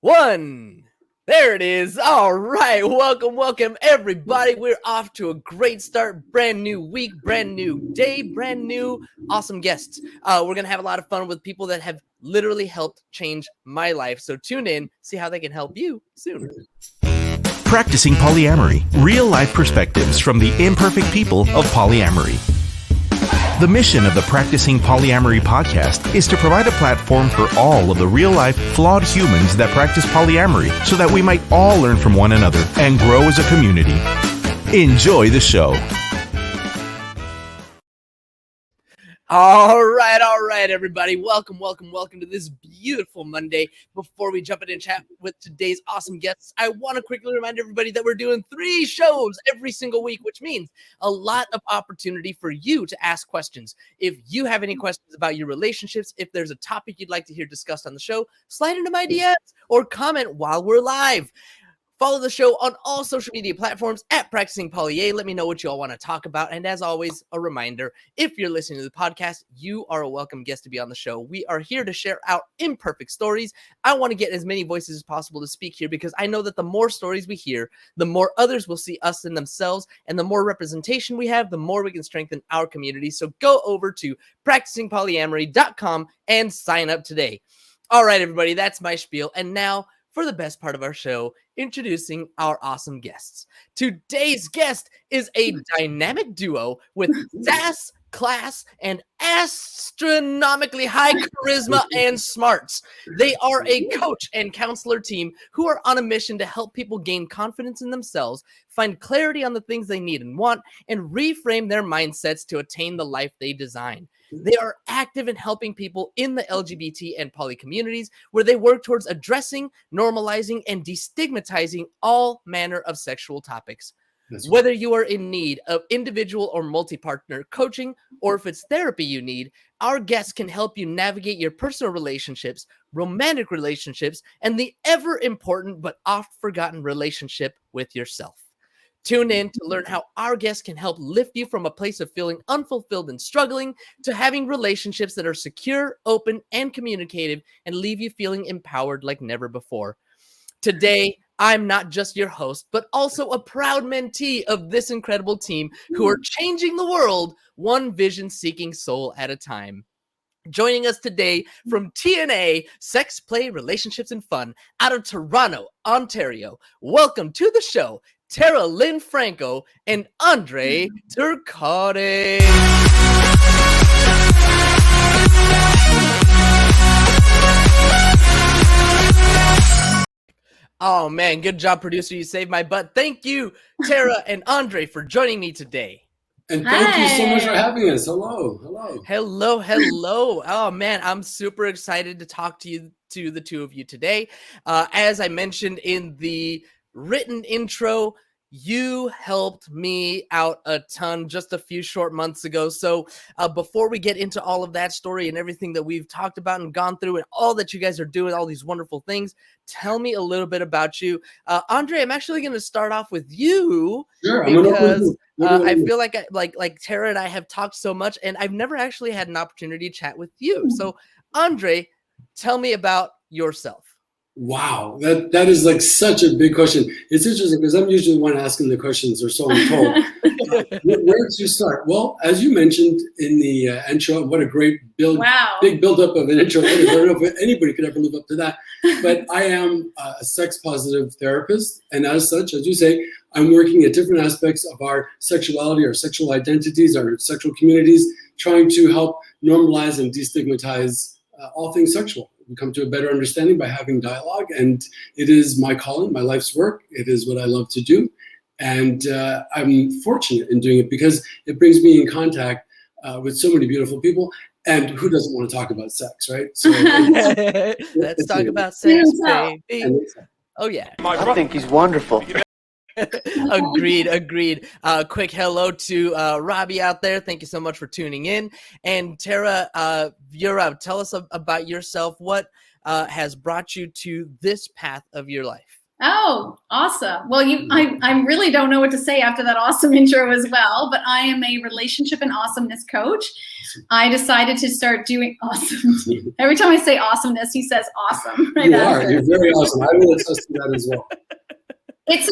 one. There it is. All right. Welcome, everybody. We're off to a great start. Brand new week, brand new day, brand new awesome guests. We're going to have a lot of fun with people that have literally helped change my life. So tune in, see how they can help you soon. Practicing Polyamory, real-life perspectives from the imperfect people of polyamory. The mission of the Practicing Polyamory Podcast is to provide a platform for all of the real-life, flawed humans that practice polyamory so that we might all learn from one another and grow as a community. Enjoy the show. All right, everybody. Welcome to this beautiful Monday. Before we jump in and chat with today's awesome guests, I want to quickly remind everybody that we're doing 3 shows every single week, which means a lot of opportunity for you to ask questions. If you have any questions about your relationships, if there's a topic you'd like to hear discussed on the show, slide into my DMs or comment while we're live. Follow the show on all social media platforms at Practicing Polyamory. Let me know what you all want to talk about. And as always, a reminder, if you're listening to the podcast, you are a welcome guest to be on the show. We are here to share our imperfect stories. I want to get as many voices as possible to speak here because I know that the more stories we hear, the more others will see us in themselves. And the more representation we have, the more we can strengthen our community. So go over to practicingpolyamory.com and sign up today. All right, everybody, that's my spiel. And now, for the best part of our show, introducing our awesome guests. Today's guest is a dynamic duo with sass, class, and astronomically high charisma and smarts. They are a coach and counselor team who are on a mission to help people gain confidence in themselves, find clarity on the things they need and want, and reframe their mindsets to attain the life they design. They are active in helping people in the LGBT and poly communities where they work towards addressing, normalizing, and destigmatizing all manner of sexual topics. Whether you are in need of individual or multi-partner coaching, or if it's therapy you need, our guests can help you navigate your personal relationships, romantic relationships, and the ever-important but oft-forgotten relationship with yourself. Tune in to learn how our guests can help lift you from a place of feeling unfulfilled and struggling to having relationships that are secure, open, and communicative and leave you feeling empowered like never before. Today, I'm not just your host, but also a proud mentee of this incredible team who are changing the world one vision-seeking soul at a time. Joining us today from TNA, Sex, Play, Relationships, and Fun, out of Toronto, Ontario. Welcome to the show, Tara Lynn Franco and André Turcotte. Oh man, good job, producer. You saved my butt. Thank you, Tara and André, for joining me today. And thank you so much for having us. Hello. Oh man, I'm super excited to talk to the two of you today. As I mentioned in the written intro, you helped me out a ton just a few short months ago. So before we get into all of that story and everything that we've talked about and gone through and all that you guys are doing, all these wonderful things, tell me a little bit about you. André, I'm actually going to start off with you. Sure, because I feel like Tara and I have talked so much and I've never actually had an opportunity to chat with you. So André, tell me about yourself. Wow, that is like such a big question. It's interesting because I'm usually the one asking the questions, or so I'm told. Where did you start? Well, as you mentioned in the intro, what a great big build-up of an intro. I don't know if anybody could ever live up to that. But I am a sex-positive therapist, and as such, as you say, I'm working at different aspects of our sexuality, our sexual identities, our sexual communities, trying to help normalize and destigmatize all things sexual. We come to a better understanding by having dialogue, and it is my calling, my life's work. It is what I love to do, and I'm fortunate in doing it because it brings me in contact with so many beautiful people. And who doesn't want to talk about sex, right? So let's talk about sex, baby. Oh yeah, I think he's wonderful. Agreed. Quick hello to Robbie out there. Thank you so much for tuning in. And Tara, tell us about yourself. What has brought you to this path of your life? Oh, awesome. Well, I really don't know what to say after that awesome intro as well, but I am a relationship and awesomeness coach. I decided to start doing awesome. Every time I say awesomeness, he says awesome. Right You after. are. You're very awesome. I will attest to that as well.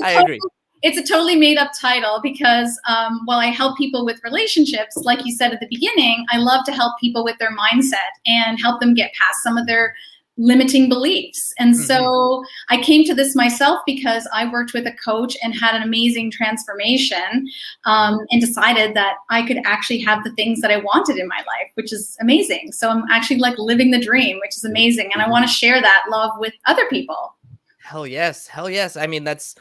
I agree. It's a totally made up title because while I help people with relationships, like you said at the beginning, I love to help people with their mindset and help them get past some of their limiting beliefs. And so I came to this myself because I worked with a coach and had an amazing transformation and decided that I could actually have the things that I wanted in my life, which is amazing. So I'm actually like living the dream, which is amazing. And I want to share that love with other people. Hell yes. Hell yes. I mean, it's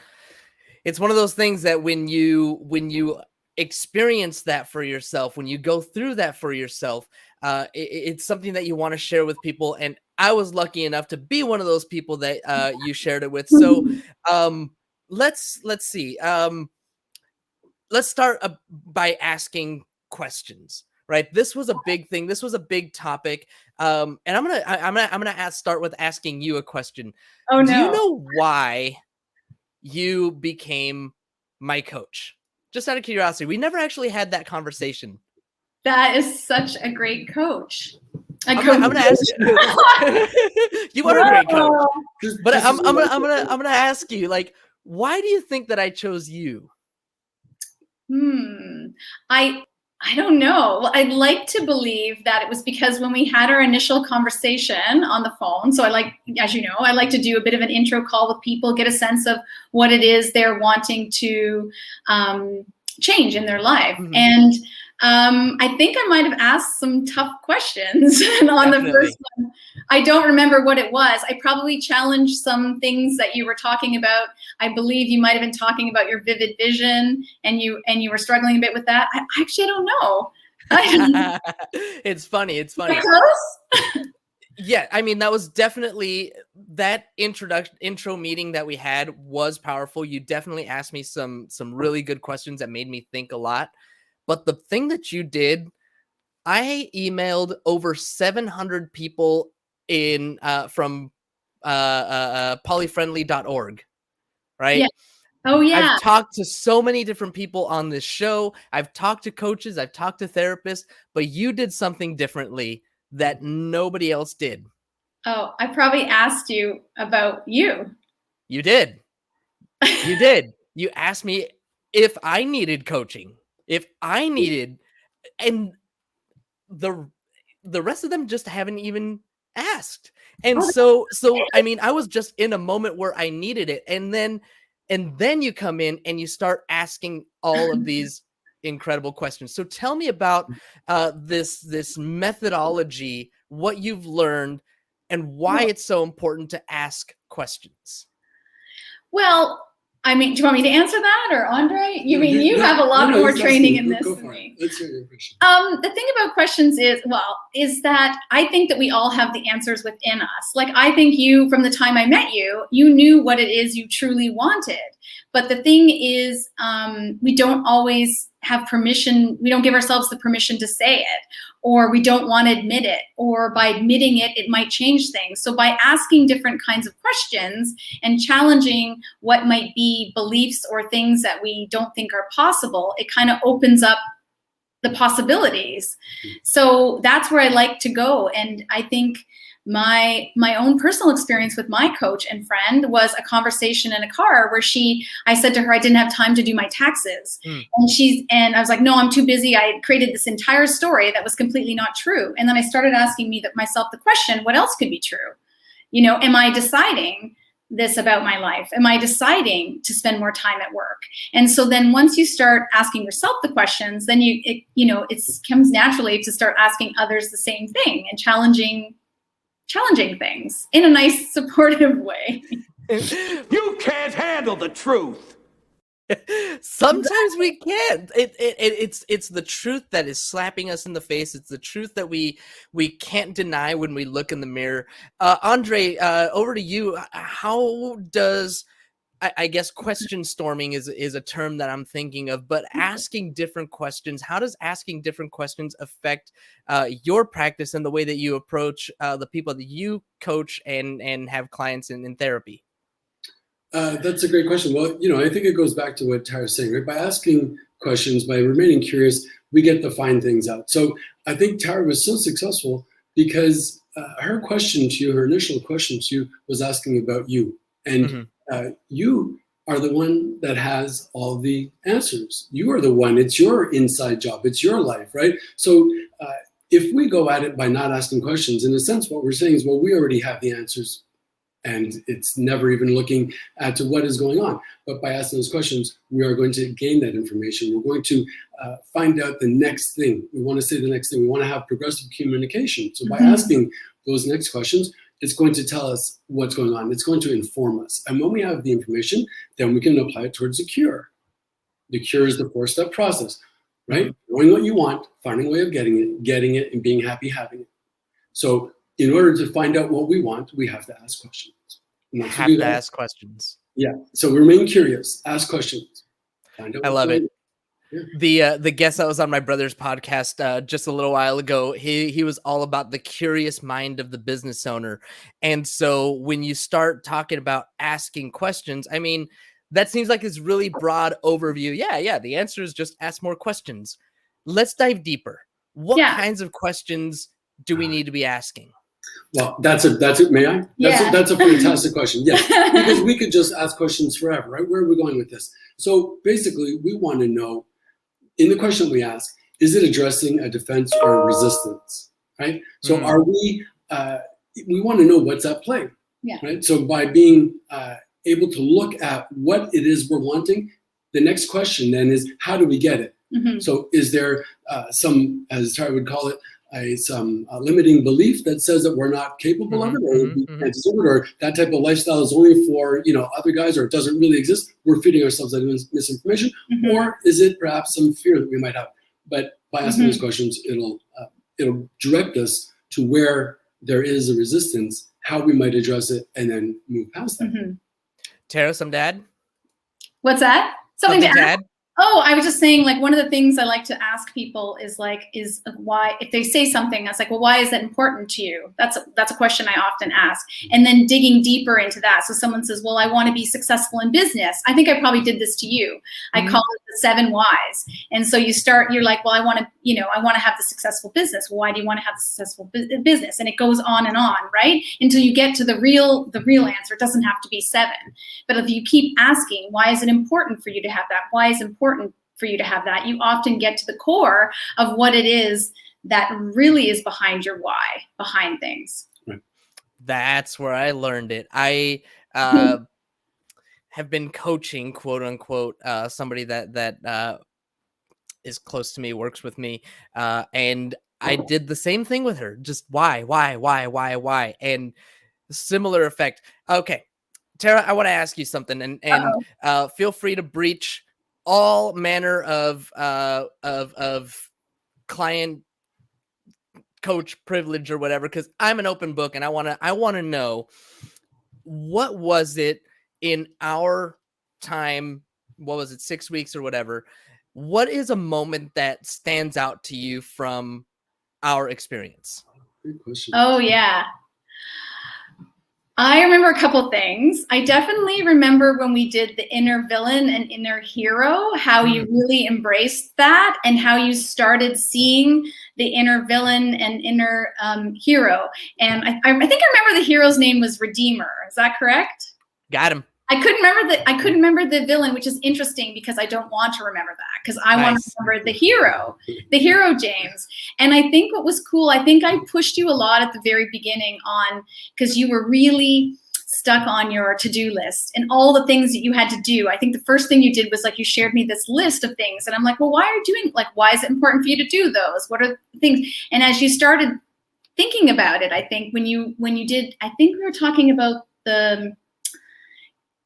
one of those things that when you experience that for yourself, when you go through that for yourself, it's something that you want to share with people. And I was lucky enough to be one of those people that you shared it with. So let's see. Let's start by asking questions. Right. This was a big thing. This was a big topic. And I'm gonna start with asking you a question. Oh no. Do you know why you became my coach? Just out of curiosity. We never actually had that conversation. That is such a great coach. I'm gonna ask you. You are a great coach, but I'm gonna ask you, like, why do you think that I chose you? I don't know. Well, I'd like to believe that it was because when we had our initial conversation on the phone, so as you know, I like to do a bit of an intro call with people, get a sense of what it is they're wanting to change in their life. And I think I might have asked some tough questions on the first one. I don't remember what it was. I probably challenged some things that you were talking about. I believe you might have been talking about your vivid vision, and you were struggling a bit with that. I actually don't know. It's funny. It's funny. Yeah, I mean, that was definitely that intro meeting that we had was powerful. You definitely asked me some really good questions that made me think a lot. But the thing that you did, I emailed over 700 people in from polyfriendly.org, right? Yeah. Oh yeah. I've talked to so many different people on this show. I've talked to coaches, I've talked to therapists, but you did something differently that nobody else did. Oh, I probably asked you about you. You did. You did. You asked me if I needed coaching. If I needed, and the rest of them just haven't even asked. And so I mean, I was just in a moment where I needed it. And then you come in and you start asking all of these incredible questions. So tell me about this methodology, what you've learned, and why it's so important to ask questions. Well, I mean, do you want me to answer that, or André? You have a lot more training in this than me. Let's hear your question. The thing about questions is that I think that we all have the answers within us. Like, I think you, from the time I met you, you knew what it is you truly wanted. But the thing is, we don't always have permission. We don't give ourselves the permission to say it, or we don't want to admit it, or by admitting it, it might change things. So by asking different kinds of questions and challenging what might be beliefs or things that we don't think are possible, it kind of opens up the possibilities. So that's where I like to go. And I think my own personal experience with my coach and friend was a conversation in a car where I said to her I didn't have time to do my taxes. And I was like, no, I'm too busy. I created this entire story that was completely not true. And then I started asking myself the question, what else could be true? You know, am I deciding this about my life? Am I deciding to spend more time at work? And so then once you start asking yourself the questions, then it comes naturally to start asking others the same thing and challenging things in a nice, supportive way. You can't handle the truth. Sometimes we can't. It's the truth that is slapping us in the face. It's the truth that we can't deny when we look in the mirror. André, over to you. How does, I guess, question storming is a term that I'm thinking of, but asking different questions, how does asking different questions affect your practice and the way that you approach the people that you coach and have clients in therapy? That's a great question. Well, I think it goes back to what Tara's saying, right? By asking questions, by remaining curious, we get to find things out. So I think Tara was so successful because her question to you, her initial question to you, was asking about you. And you are the one that has all the answers. You are the one. It's your inside job. It's your life, right? So if we go at it by not asking questions, in a sense, what we're saying is, well, we already have the answers. And it's never even looking at to what is going on. But by asking those questions, we are going to gain that information. We're going to find out the next thing. We want to say the next thing. We want to have progressive communication. So by asking those next questions, it's going to tell us what's going on. It's going to inform us. And when we have the information, then we can apply it towards the cure. The cure is the 4-step process, right? Knowing what you want, finding a way of getting it, and being happy having it. So in order to find out what we want, we have to ask questions. Ask questions. Yeah. So remain curious. Ask questions. I love it. Yeah. The guest that was on my brother's podcast just a little while ago, he was all about the curious mind of the business owner. And so when you start talking about asking questions, I mean, that seems like this really broad overview. Yeah. The answer is just ask more questions. Let's dive deeper. What kinds of questions do we need to be asking? Well, that's it. May I? That's a fantastic question. Yes, because we could just ask questions forever, right? Where are we going with this? So basically, we want to know, in the question we ask, is it addressing a defense or a resistance, right? So are we want to know what's at play, right? So by being able to look at what it is we're wanting, the next question then is, how do we get it? So is there some, as Tara would call it, some limiting belief that says that we're not capable of it, or we can't do it, or that type of lifestyle is only for other guys, or it doesn't really exist? We're feeding ourselves that misinformation, or is it perhaps some fear that we might have? But by asking those questions, it'll direct us to where there is a resistance, how we might address it, and then move past that. Tara, some dad? What's that? Something to add? Oh, I was just saying, like, one of the things I like to ask people is why, if they say something, I was like, well, why is that important to you? That's a question I often ask. And then digging deeper into that. So someone says, well, I want to be successful in business. I think I probably did this to you. I call it the 7 whys. And so you're like, well, I want to have the successful business. Well, why do you want to have the successful business? And it goes on, right? Until you get to the real answer. It doesn't have to be 7. But if you keep asking, why is it important for you to have that? Why is it important for you to have that? You often get to the core of what it is that really is behind your why, behind things. That's where I learned it. I have been coaching, quote unquote, somebody that is close to me, works with me, and I did the same thing with her. Just why, and similar effect. Okay, Tara, I want to ask you something, and feel free to breach all manner of client coach privilege or whatever, because I'm an open book, and I want to know, what was it in our time? What was it, 6 weeks or whatever? What is a moment that stands out to you from our experience? Good question. Oh yeah. I remember a couple things. I definitely remember when we did the inner villain and inner hero, how you really embraced that, and how you started seeing the inner villain and inner hero. And I think I remember the hero's name was Redeemer. Is that correct? Got him. I couldn't remember the villain, which is interesting because I don't want to remember that, because I want to remember the hero James. And I think what was cool, I think I pushed you a lot at the very beginning because you were really stuck on your to-do list and all the things that you had to do. I think the first thing you did was you shared me this list of things, and I'm like, well, why are you doing, why is it important for you to do those? What are the things? And as you started thinking about it, I think when you did, I think we were talking about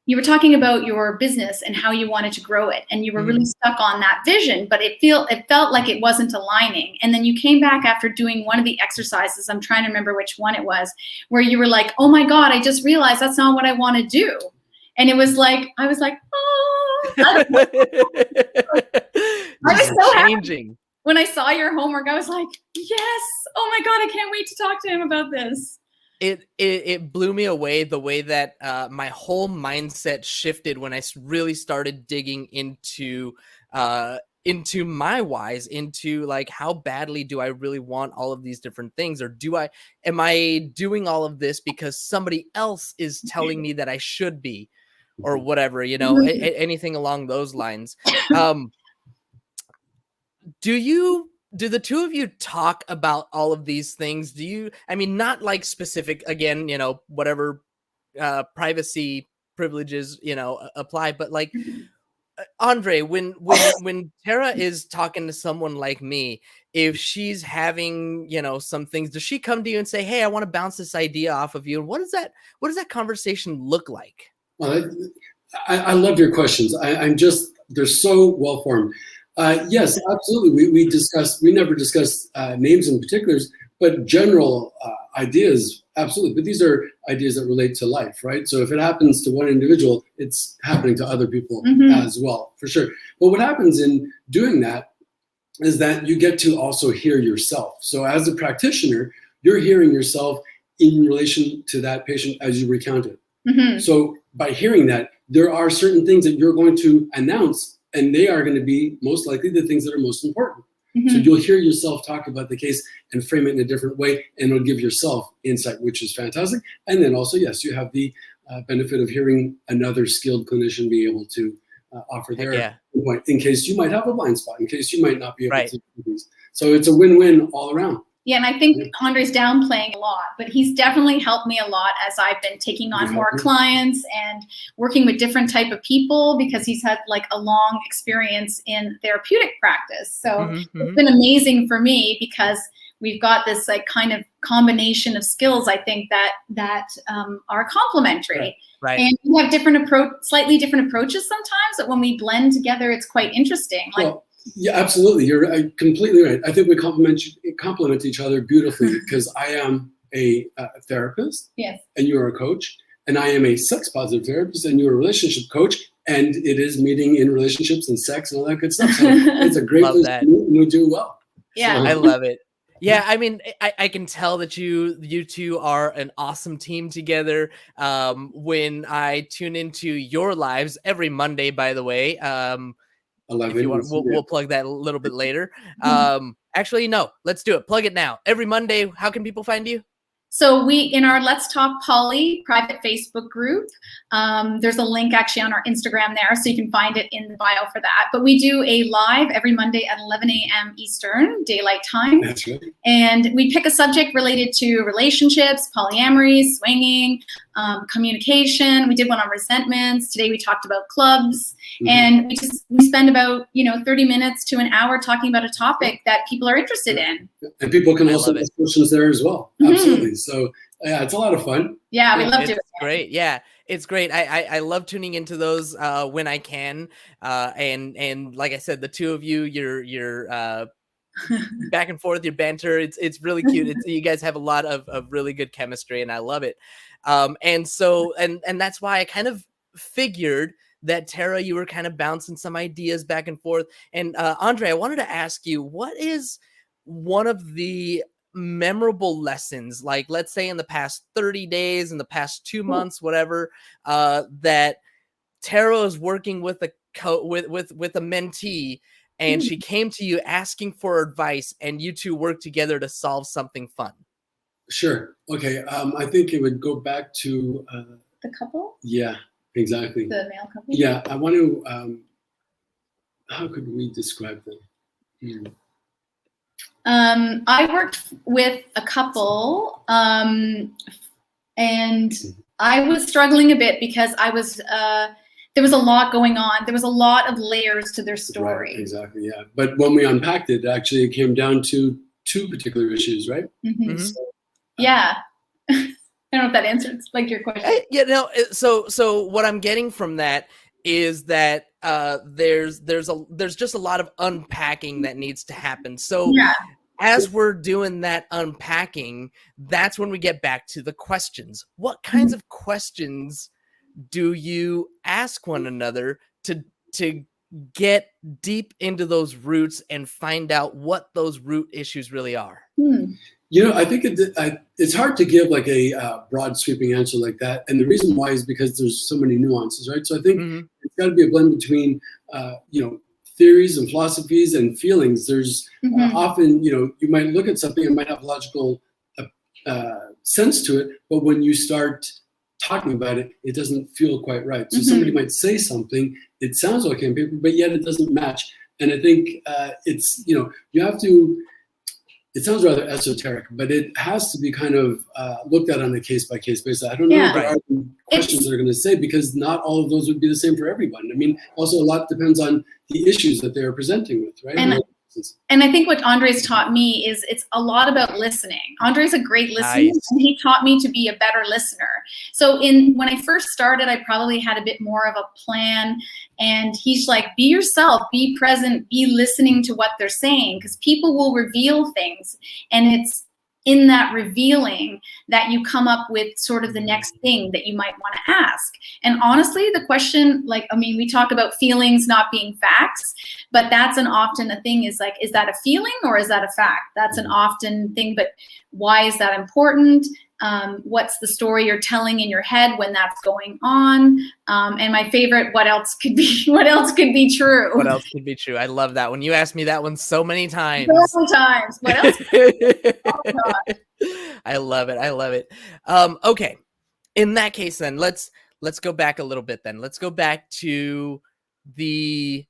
you were talking about your business and how you wanted to grow it, and you were really stuck on that vision, but it felt like it wasn't aligning. And then you came back after doing one of the exercises, I'm trying to remember which one it was, where you were like, oh my God, I just realized that's not what I want to do. And it was like, I was like, oh, I was so happy. When I saw your homework, I was like, yes, oh my God, I can't wait to talk to him about this. It blew me away the way that my whole mindset shifted when I really started digging into my whys, into like, how badly do I really want all of these different things, or am I doing all of this because somebody else is telling me that I should be, or whatever, anything along those lines. Do the two of you talk about all of these things? Not like specific, again, whatever privacy privileges, apply, but like, André, when Tara is talking to someone like me, if she's having, some things, does she come to you and say, hey, I want to bounce this idea off of you? And what does that conversation look like? Well, I love your questions. They're so well formed. Yes, absolutely. We never discuss names in particulars, but general ideas, absolutely. But these are ideas that relate to life, right? So if it happens to one individual, it's happening to other people as well, for sure. But what happens in doing that is that you get to also hear yourself. So as a practitioner, you're hearing yourself in relation to that patient as you recount it. Mm-hmm. So by hearing that, there are certain things that you're going to announce, and they are going to be most likely the things that are most important. Mm-hmm. So you'll hear yourself talk about the case and frame it in a different way, and it'll give yourself insight, which is fantastic. And then also, yes, you have the benefit of hearing another skilled clinician be able to offer their point, in case you might have a blind spot, in case you might not be able to do these. So it's a win-win all around. Yeah, and I think Andre's downplaying a lot, but he's definitely helped me a lot as I've been taking on more clients and working with different type of people, because he's had like a long experience in therapeutic practice. So it's been amazing for me, because we've got this like kind of combination of skills, I think, that are complementary. Right. And we have slightly different approaches sometimes, but when we blend together, it's quite interesting. Yeah, absolutely. You're completely right. I think we complement each other beautifully, because I am a therapist, yes, and you're a coach, and I am a sex positive therapist, and you're a relationship coach, and it is meeting in relationships and sex and all that good stuff. So it's a great place to meet, and we do well. Yeah, I love it. Yeah, I mean, I can tell that you two are an awesome team together. When I tune into your lives every Monday, by the way. 11, if you want, we'll plug that a little bit later. Actually, no, let's do it. Plug it now. Every Monday, how can people find you? So in our Let's Talk Poly private Facebook group, there's a link actually on our Instagram there, so you can find it in the bio for that. But we do a live every Monday at 11 a.m. Eastern Daylight Time. That's right. And we pick a subject related to relationships, polyamory, swinging, communication. We did one on resentments. Today we talked about clubs. Mm-hmm. And we spend about 30 minutes to an hour talking about a topic that people are interested in. And people can also ask questions there as well. Mm-hmm. Absolutely. So yeah, it's a lot of fun. Yeah, we love doing it. It's great. Yeah, it's great. I love tuning into those when I can. And like I said, the two of you, you're back and forth, your banter. It's really cute. You guys have a lot of really good chemistry, and I love it. And so that's why I kind of figured that, Tara, you were kind of bouncing some ideas back and forth. And André, I wanted to ask you, what is one of the memorable lessons, like let's say in the past 30 days, in the past 2 months, whatever, that Tara is working with a mentee, and she came to you asking for advice, and you two worked together to solve something fun? Sure. Okay. I think it would go back to the couple. Yeah. Exactly. The male couple? Yeah, I want to, how could we describe them? I worked with a couple, and I was struggling a bit because there was a lot going on. There was a lot of layers to their story. Right, exactly, yeah. But when we unpacked it, actually it came down to 2 particular issues, right? Mm-hmm. So, yeah. I don't know if that answers like your question. So what I'm getting from that is that there's just a lot of unpacking that needs to happen. So as we're doing that unpacking, that's when we get back to the questions. What kinds of questions do you ask one another to get deep into those roots and find out what those root issues really are? I think it's hard to give like a broad sweeping answer like that. And the reason why is because there's so many nuances, right? So I think it's got to be a blend between, theories and philosophies and feelings. There's often, you might look at something and might have logical sense to it, but when you start talking about it, it doesn't feel quite right. So somebody might say something, it sounds okay on paper, but yet it doesn't match. And I think it's, you have to, it sounds rather esoteric, but it has to be kind of looked at on a case-by-case basis. I don't know if there are questions that are going to say, because not all of those would be the same for everyone. I mean, also a lot depends on the issues that they're presenting with, right? And I think what Andre's taught me is it's a lot about listening. Andre's a great listener, and he taught me to be a better listener. So when I first started, I probably had a bit more of a plan, and he's like, be yourself, be present, be listening to what they're saying, because people will reveal things, and it's in that revealing that you come up with sort of the next thing that you might want to ask. And honestly, the question, we talk about feelings not being facts, but that's often a thing, is like, is that a feeling or is that a fact? That's an often thing, but why is that important? What's the story you're telling in your head when that's going on? And my favorite, what else could be true? What else could be true? I love that one. You asked me that one so many times. So many times. What else? I love it. Okay. In that case, then let's go back a little bit. Then let's go back to the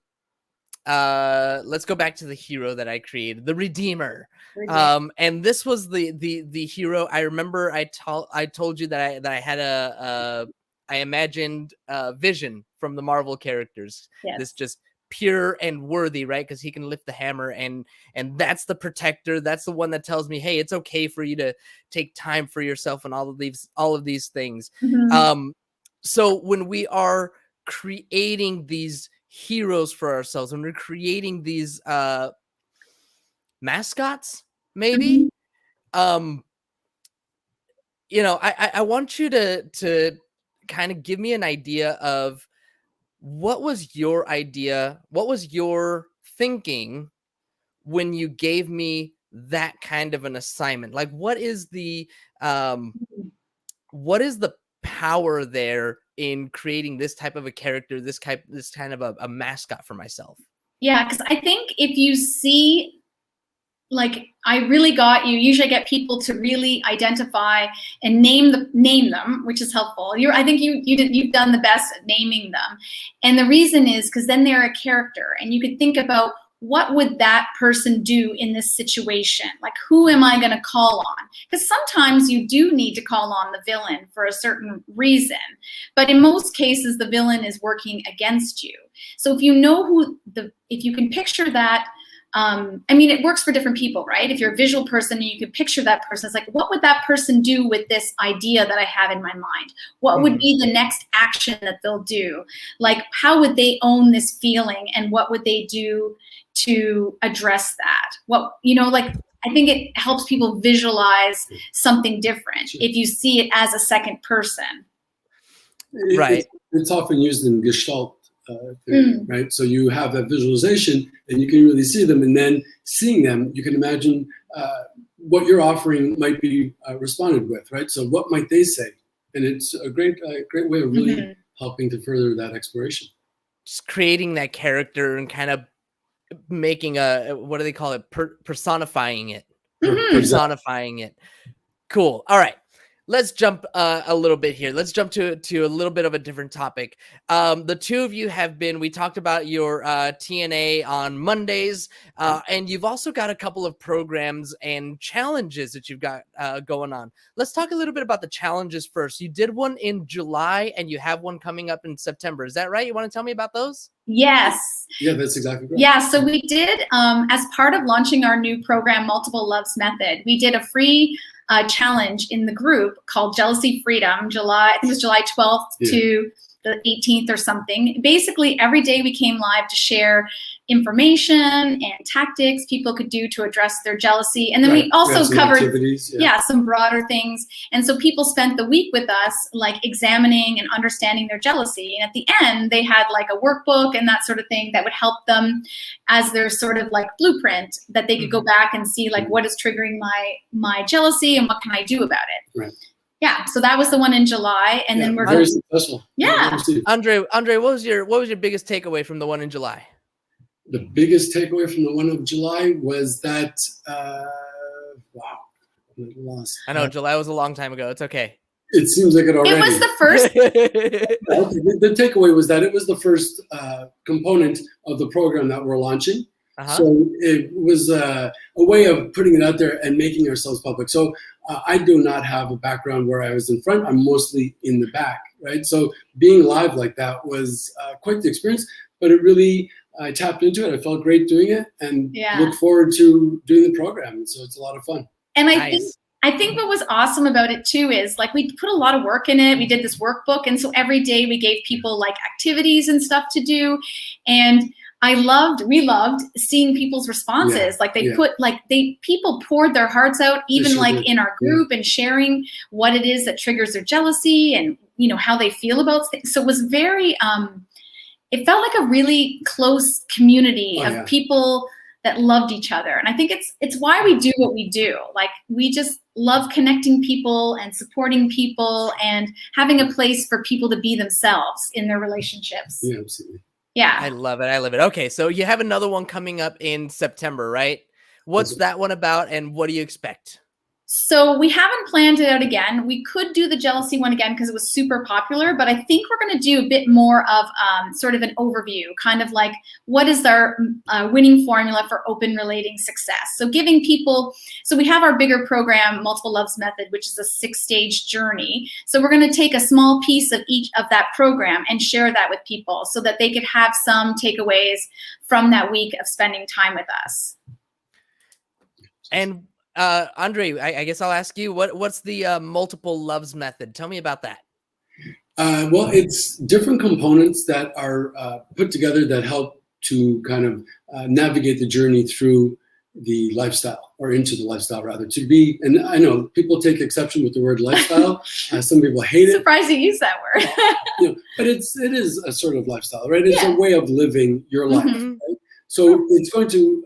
hero that I created, the Redeemer. And this was the hero. I remember I told you that I had I imagined Vision from the Marvel characters. Yes. This just pure and worthy, right? Because he can lift the hammer, and that's the protector. That's the one that tells me, hey, it's okay for you to take time for yourself and all of these things. So when we are creating these heroes for ourselves, when we're creating these mascots, maybe, I want you to kind of give me an idea of what was your idea, what was your thinking when you gave me that kind of an assignment? Like, what is the power there in creating this type of a character, this kind of a mascot for myself? Yeah, because I think if you see, I really got you. Usually I get people to really identify and name them, which is helpful. I think you've done the best at naming them. And the reason is because then they're a character, and you could think about, what would that person do in this situation? Like, who am I going to call on? Because sometimes you do need to call on the villain for a certain reason. But in most cases, the villain is working against you. So if you know if you can picture that, it works for different people, right? If you're a visual person and you can picture that person, it's like, what would that person do with this idea that I have in my mind? What would be the next action that they'll do? Like, how would they own this feeling, and what would they do to address that? I think it helps people visualize something different if you see it as a second person. Right. It's often used in Gestalt theory, right? So you have that visualization, and you can really see them, and then seeing them, you can imagine what your offering might be responded with, right? So what might they say? And it's a great way of really helping to further that exploration. Just creating that character and kind of making what do they call it? Personifying it. Personifying it. Cool. All right. Let's jump a little bit here. Let's jump to a little bit of a different topic. The two of you we talked about your TNA on Mondays, and you've also got a couple of programs and challenges that you've got going on. Let's talk a little bit about the challenges first. You did one in July, and you have one coming up in September. Is that right? You want to tell me about those? Yes. Yeah, that's exactly right. Yeah, so we did, as part of launching our new program, Multiple Loves Method, we did a free challenge in the group called Jealousy Freedom, I think it was July 12th to the 18th or something. Basically, every day we came live to share information and tactics people could do to address their jealousy. And then we also covered some broader things. And so people spent the week with us, like examining and understanding their jealousy. And at the end, they had like a workbook and that sort of thing that would help them as their sort of like blueprint that they could go back and see like what is triggering my jealousy and what can I do about it. Right. Yeah, so that was the one in July, and then we're very successful. Yeah, André, what was your biggest takeaway from the one in July? The biggest takeaway from the one of July was that I know July was a long time ago. It's okay. It seems like it already. It was the first. The takeaway was that it was the first component of the program that we're launching. So it was a way of putting it out there and making ourselves public. So I do not have a background where I was in front. I'm mostly in the back, right? So being live like that was quite the experience, but it really, I tapped into it. I felt great doing it and look forward to doing the program. So it's a lot of fun. And I think what was awesome about it too is like we put a lot of work in it. We did this workbook. And so every day we gave people like activities and stuff to do. And we loved seeing people's responses. Like people poured their hearts out, even in our group and sharing what it is that triggers their jealousy and, you know, how they feel about things. So it was very, it felt like a really close community of people that loved each other. And I think it's why we do what we do. Like we just love connecting people and supporting people and having a place for people to be themselves in their relationships. Yeah, absolutely. Yeah. I love it. Okay, so you have another one coming up in September, right? What's that one about and what do you expect? So we haven't planned it out again. We could do the jealousy one again because it was super popular, but I think we're going to do a bit more of sort of an overview, kind of like what is our winning formula for open relating success. So giving people, so we have our bigger program, Multiple Loves Method, which is a 6-stage journey. So we're going to take a small piece of each of that program and share that with people so that they could have some takeaways from that week of spending time with us. And André, I guess I'll ask you, what's the Multiple Loves Method? Tell me about that. Well, it's different components that are put together that help to kind of navigate the journey through the lifestyle, or into the lifestyle rather, to be, and I know people take exception with the word lifestyle. Some people hate it. Surprised you use that word. But it is a sort of lifestyle, right? It's a way of living your life. Right? So it's going to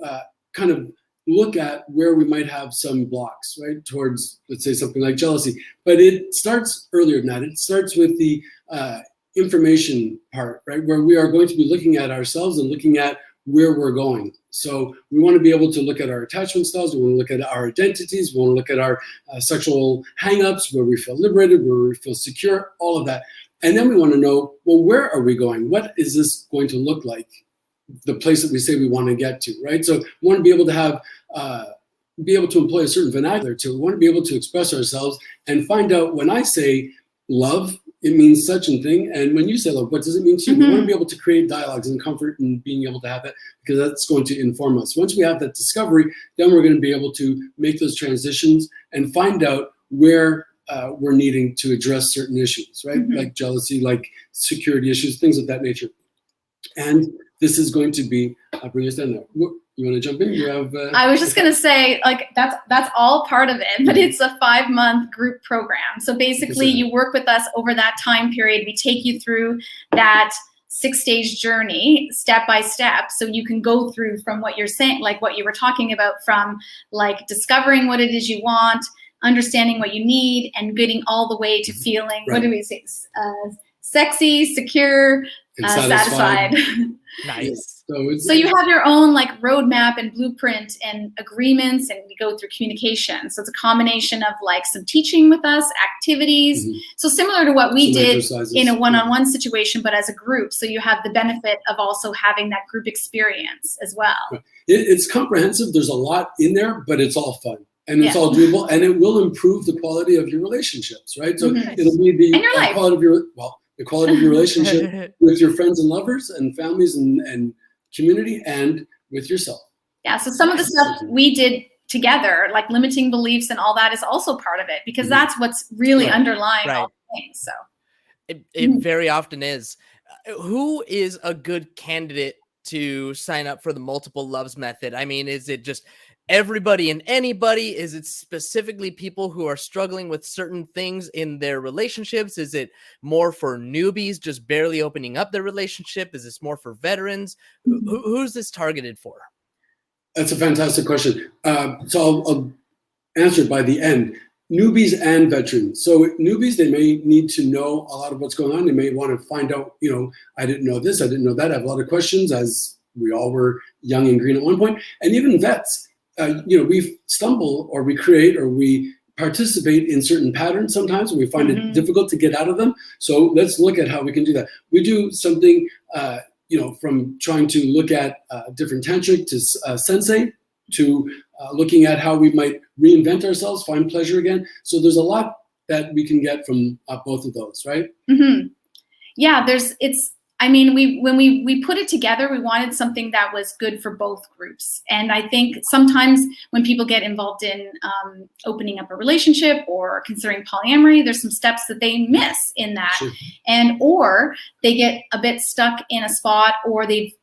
kind of look at where we might have some blocks, right, towards, let's say, something like jealousy. But it starts earlier than that. It starts with the information part, right, where we are going to be looking at ourselves and looking at where we're going. So we want to be able to look at our attachment styles. We want to look at our identities. We want to look at our sexual hangups, where we feel liberated, where we feel secure, all of that. And then we want to know, well, where are we going? What is this going to look like? The place that we say we want to get to, right? So we want to be able to have, be able to employ a certain vernacular too. We want to be able to express ourselves and find out when I say love, it means such and thing. And when you say love, what does it mean to you? We want to be able to create dialogues and comfort and being able to have that, because that's going to inform us. Once we have that discovery, then we're going to be able to make those transitions and find out where we're needing to address certain issues, right? Like jealousy, like security issues, things of that nature. And this is going to be, I'll bring us down there. You want to jump in? You have. I was just going to say, like, that's all part of it, but it's a 5-month group program. So basically you work with us over that time period. We take you through that 6-stage journey step by step. So you can go through from what you're saying, like what you were talking about, from like discovering what it is you want, understanding what you need, and getting all the way to feeling, what do we say? Sexy, secure, satisfied. Nice. So you have your own like roadmap and blueprint and agreements, and we go through communication. So it's a combination of like some teaching with us, activities. So similar to what we did in a one-on-one situation, but as a group. So you have the benefit of also having that group experience as well. It's comprehensive. There's a lot in there, but it's all fun. And it's all doable, and it will improve the quality of your relationships, right? So it'll be the quality of your, the quality of your relationship with your friends and lovers and families and community, and with yourself. Yeah, so some of the stuff we did together, like limiting beliefs and all that, is also part of it, because that's what's really underlying all the things. So it very often is. Who is a good candidate to sign up for the multiple loves method? I mean, is it just everybody and anybody? Is it specifically people who are struggling with certain things in their relationships? Is it more for newbies just barely opening up their relationship? Is this more for veterans? Who's this targeted for? That's a fantastic question. So I'll answer it by the end. Newbies and veterans. So newbies, they may need to know a lot of what's going on. They may want to find out, I didn't know this, I didn't know that. I have a lot of questions, as we all were young and green at one point. And even vets, we stumble or we create or we participate in certain patterns sometimes, and we find it difficult to get out of them. So let's look at how we can do that. We do something, from trying to look at different tantric to sensei, to looking at how we might reinvent ourselves, find pleasure again. So there's a lot that we can get from both of those, right? Mm-hmm. Yeah, when we put it together, we wanted something that was good for both groups. And I think sometimes when people get involved in opening up a relationship or considering polyamory, there's some steps that they miss in that. Sure. Or they get a bit stuck in a spot, or they've,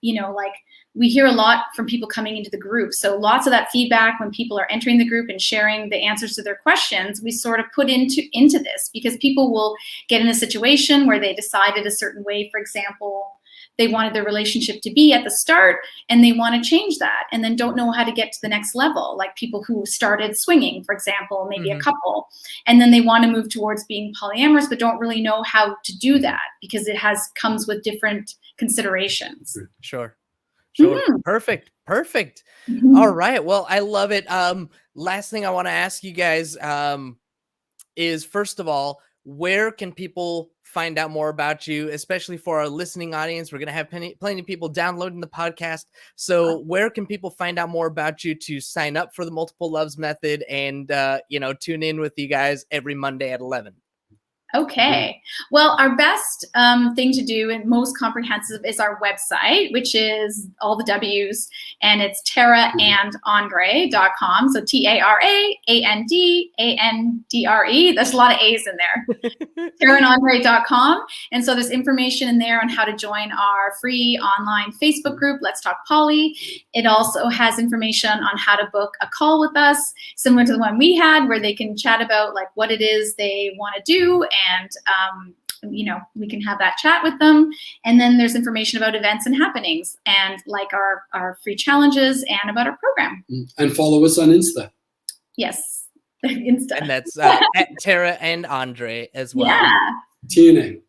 we hear a lot from people coming into the group. So lots of that feedback when people are entering the group and sharing the answers to their questions, we sort of put into this, because people will get in a situation where they decided a certain way. For example, they wanted their relationship to be at the start and they want to change that and then don't know how to get to the next level. Like people who started swinging, for example, maybe a couple, and then they want to move towards being polyamorous, but don't really know how to do that because it comes with different considerations. Sure. Perfect. All right. Well, I love it. Last thing I want to ask you guys is, first of all, where can people find out more about you, especially for our listening audience? We're going to have plenty of people downloading the podcast. So where can people find out more about you to sign up for the Multiple Loves Method and, tune in with you guys every Monday at 11? Okay. Well, our best thing to do and most comprehensive is our website, which is all the W's, and it's taraandandre.com. So TARAANDANDRE. There's a lot of A's in there. taraandandre.com. And so there's information in there on how to join our free online Facebook group, Let's Talk Poly. It also has information on how to book a call with us, similar to the one we had, where they can chat about like what it is they want to do. And, we can have that chat with them. And then there's information about events and happenings and like our free challenges and about our program. And follow us on Insta. Yes. Insta. And that's at Tara and André as well. Yeah. TNA.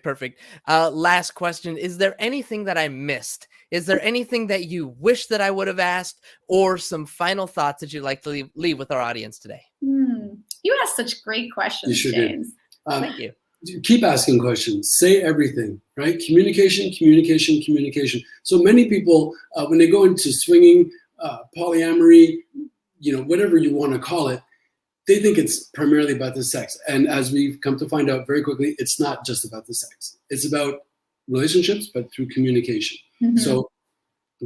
Perfect. Last question. Is there anything that I missed? Is there anything that you wish that I would have asked, or some final thoughts that you'd like to leave with our audience today? You asked such great questions, James. Thank you. Keep asking questions. Say everything, right? Communication. So many people, when they go into swinging, polyamory, whatever you want to call it, they think it's primarily about the sex. And as we've come to find out very quickly, it's not just about the sex. It's about relationships, but through communication. So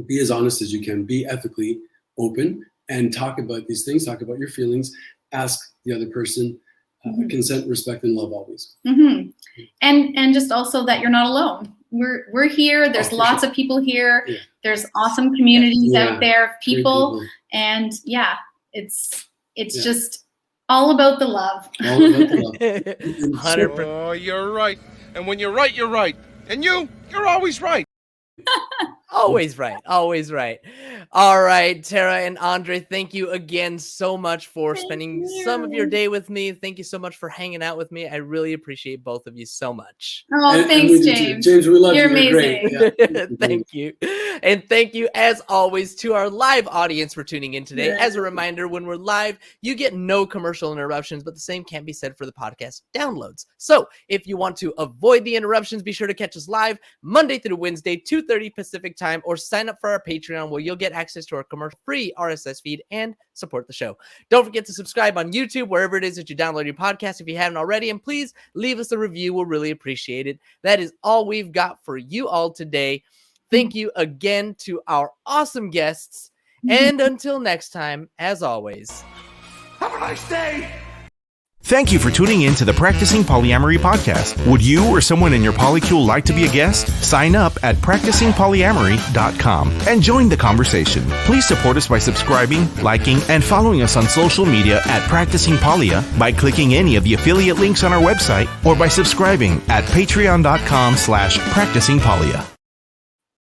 be as honest as you can, be ethically open, and talk about these things, talk about your feelings, ask the other person, consent, respect, and love always. And just also that you're not alone. We're here. There's lots of people here. Yeah. There's awesome communities out there of people. And it's just all about the love. All about the love. 100%. Oh, you're right. And when you're right, you're right. And you're always right. Always right. All right, Tara and André, thank you again so much for spending some of your day with me. Thank you so much for hanging out with me. I really appreciate both of you so much. Oh, thanks, James. James, we love you. You're amazing. Great. Yeah. Thank you. And thank you, as always, to our live audience for tuning in today. As a reminder, when we're live, you get no commercial interruptions, but the same can't be said for the podcast downloads. So if you want to avoid the interruptions, be sure to catch us live Monday through Wednesday, 2:30 Pacific time, or sign up for our Patreon, where you'll get access to our commercial-free RSS feed and support the show. Don't forget to subscribe on YouTube, wherever it is that you download your podcast, if you haven't already, and please leave us a review. We'll really appreciate it. That is all we've got for you all today. Thank you again to our awesome guests, and until next time, as always, have a nice day. Thank you for tuning in to the Practicing Polyamory Podcast. Would you or someone in your polycule like to be a guest? Sign up at practicingpolyamory.com and join the conversation. Please support us by subscribing, liking, and following us on social media at Practicing Polya by clicking any of the affiliate links on our website or by subscribing at patreon.com/practicingpolya.